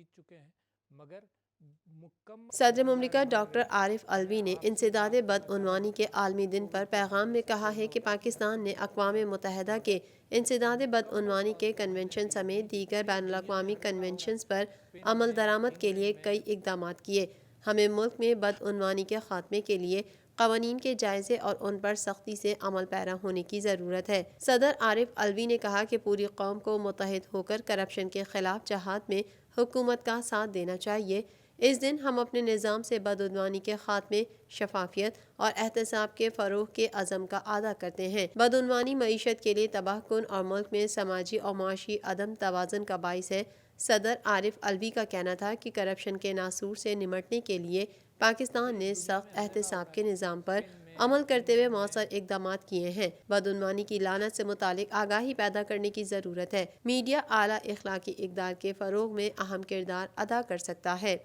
جیت چکے ہیں، مگر صدر مملکت ڈاکٹر عارف علوی نے انسداد بدعنوانی کے عالمی دن پر پیغام میں کہا ہے کہ پاکستان نے اقوام متحدہ کے انسداد بدعنوانی کے کنونشن سمیت دیگر بین الاقوامی کنونشنز پر عمل درآمد کے لیے کئی اقدامات کیے۔ ہمیں ملک میں بدعنوانی کے خاتمے کے لیے قوانین کے جائزے اور ان پر سختی سے عمل پیرا ہونے کی ضرورت ہے۔ صدر عارف علوی نے کہا کہ پوری قوم کو متحد ہو کر کرپشن کے خلاف جہاد میں حکومت کا ساتھ دینا چاہیے۔ اس دن ہم اپنے نظام سے بدعنوانی کے خاتمے، شفافیت اور احتساب کے فروغ کے عزم کا اعادہ کرتے ہیں۔ بدعنوانی معیشت کے لیے تباہ کن اور ملک میں سماجی اور معاشی عدم توازن کا باعث ہے۔ صدر عارف علوی کا کہنا تھا کہ کرپشن کے ناسور سے نمٹنے کے لیے پاکستان نے سخت احتساب کے نظام پر عمل کرتے ہوئے مؤثر اقدامات کیے ہیں۔ بدعنوانی کی لعنت سے متعلق آگاہی پیدا کرنے کی ضرورت ہے۔ میڈیا اعلیٰ اخلاقی اقدار کے فروغ میں اہم کردار ادا کر سکتا ہے۔